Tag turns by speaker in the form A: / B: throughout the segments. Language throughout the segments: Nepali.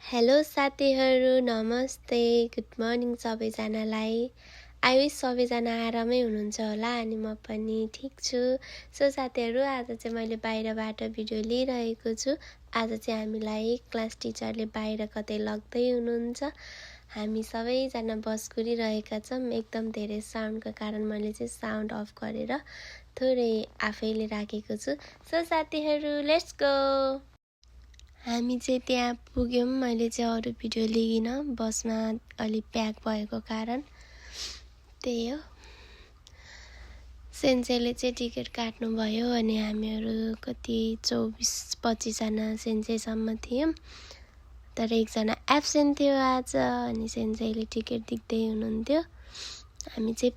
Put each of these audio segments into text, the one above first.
A: हेलो साथीहरू, नमस्ते, गुड मर्निङ सबैजनालाई। आई विश सबैजना आरामै हुनुहुन्छ होला अनि म पनि ठिक छु। सो साथीहरू, आज चाहिँ मैले बाहिरबाट भिडियो लिइरहेको छु। आज चाहिँ हामीलाई क्लास टिचरले बाहिर कतै लग्दै हुनुहुन्छ। हामी सबैजना बस कुरिरहेका छौँ। एकदम धेरै साउन्डको कारण मैले चाहिँ साउन्ड अफ गरेर थोरै आफैले राखेको छु। सो साथीहरू, लेट्स गो। हामी चाहिँ त्यहाँ पुग्यौँ। मैले चाहिँ अरू भिडियो लिइनँ, बसमा अलि प्याक भएको कारण। त्यही हो। सेन्सेले चाहिँ टिकट काट्नुभयो अनि हामीहरू कति 24-25 जना सेन्सेसम्म थियौँ। तर एकजना एब्सेन्ट थियो आज अनि सेन्सेले टिकट दिँदै हुनुहुन्थ्यो। हामी चाहिँ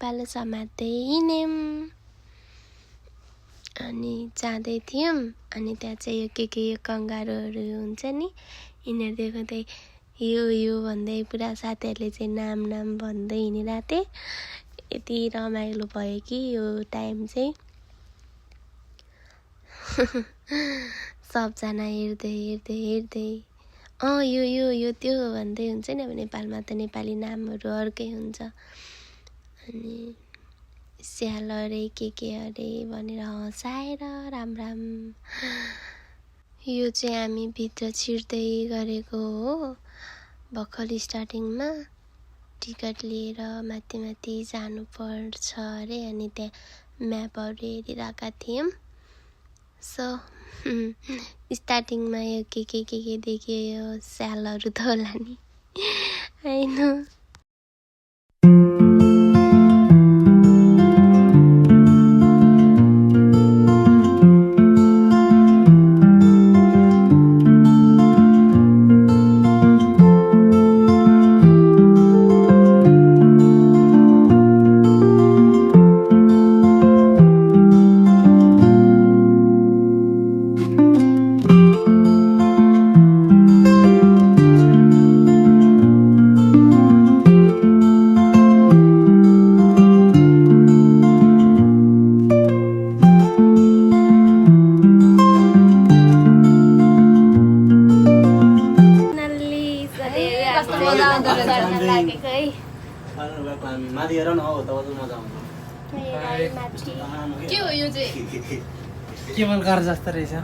A: पालै समात्दै हिँड्यौँ अनि जाँदै थियौँ। अनि त्यहाँ चाहिँ यो कङ्गारुहरू हुन्छ नि, यिनीहरू देखाउँदै यो भन्दै पुरा साथीहरूले चाहिँ नाम भन्दै हिँडिरहेको थिएँ। यति रमाइलो भयो कि यो टाइम चाहिँ सबजना हेर्दै यो त्यो भन्दै हुन्छ नि। अब नेपालमा त नेपाली नामहरू अर्कै हुन्छ अनि स्याल अरे के अरे भनेर हँसाएर राम। यो चाहिँ हामी भित्र छिर्दै गरेको हो। भर्खर स्टार्टिङमा टिकट लिएर माथि जानुपर्छ अरे अनि त्यहाँ म्यापहरू हेरिरहेका थियौँ। सो स्टार्टिङमा यो के देखियो, यो स्यालहरू त होला नि होइन।
B: के हो यो चाहिँ?
C: केवल कार जस्तो रहेछ
A: है।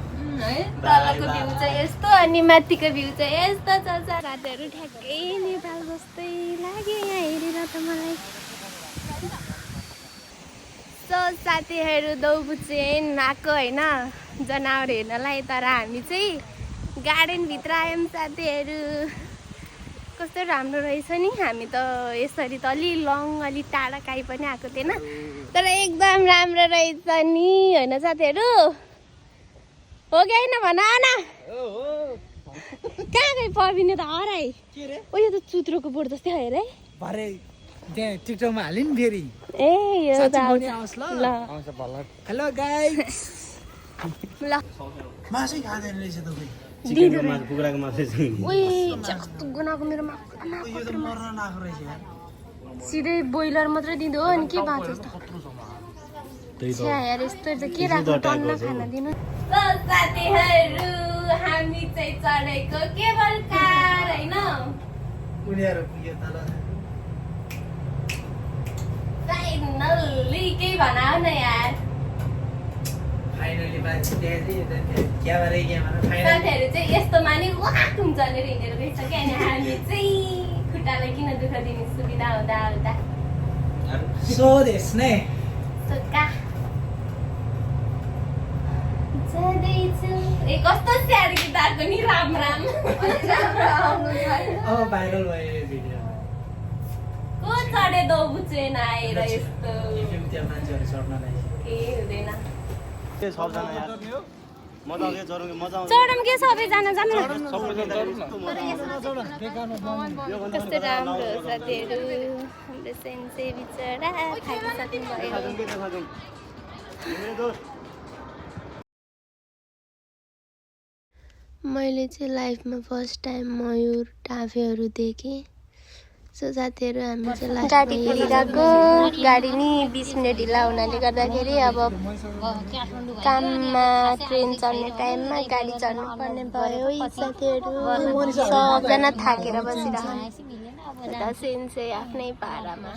A: तलको भ्यू चाहिँ यस्तो अनि माथिको भ्यू चाहिँ यस्तो छ। साथीहरू ठ्याक्कै नेपाल जस्तै लाग्यो यहाँ हेरेर त मलाई। सो साथीहरू, दौबुचेन आएको होइन जनावर हेर्नलाई, तर हामी चाहिँ गार्डनभित्र आयौँ। साथीहरू कस्तो राम्रो रहेछ नि। हामी त यसरी त अलि लङ अलि टाढा काहीँ पनि आएको थिएन, तर एकदम राम्रो रहेछ नि होइन साथीहरू? हो कि होइन भन न। कहाँ गई पर्विने त हराई? ओ यो त चुत्रोको बोर्ड जस्तै हो हेर है।
C: भरे त्यहाँ टिकटकमा हाल्यो नि फेरि।
A: ए यो त
C: ल आउँछ भल्ला। Hello guys.
A: ल
C: मासै खाँदैन रहेछ तपाईँ?
A: दिँदो रहेछ।
B: कुखुराको मासु चाहिँ
A: ओइ कस्तो गुनाको मेरोमा
C: यो त मर्न लाग्यो रहेछ यार।
A: सिधै बोइलर मात्रै दिँदो हो अनि के बाँच्छ त? छ्या यार, यस्तो त के राख्नु, टन्न खान दिनु। साथीहरू, हामी चाहिँ चढेको केबल कार होइन।
C: उनीहरू पुग्यो तल।
A: फाइनल्ली केही भनाऊ न यार।
C: फाइनली मान्छे क्या भरे
A: साथीहरू चाहिँ यस्तोमा नि वाक हुन्छ भनेर हिँडेर गइसक्यो अनि हामी चाहिँ खुट्टालाई किन दुःख दिने, सुविधा हुँदा
C: सो देख्ने
A: सोका जाँदैछु। ए कस्तो स्याहार गिटारको नि राम
C: अब भाइरल भयो यो भिडियो।
A: को चढे दौबुचेन आएर यस्तो
C: त्यहाँ मान्छेहरू चढ्नलाई
A: केही हुँदैन।
B: सबजना यार मजा आउँछ, मजा आउँछ।
A: चढौँ के सबैजना जाउँ न। कस्तो राम्रो हो साथीहरू, हाम्रो सेन्से बिचरा थाकिसक्नु भयो। मैले चाहिँ लाइफमा फर्स्ट टाइम मयूर टाफेहरू देखेँ। सो साथीहरू हामी चाहिँ गाडी हिँडिरहेको गाडी नि 20 मिनट ढिला हुनाले गर्दाखेरि अब काममा ट्रेन चढ्ने टाइममा गाडी चढ्नु पर्ने भयो साथीहरू सबजना थाकेर बसिरहेको सेन्सै आफ्नै पारामा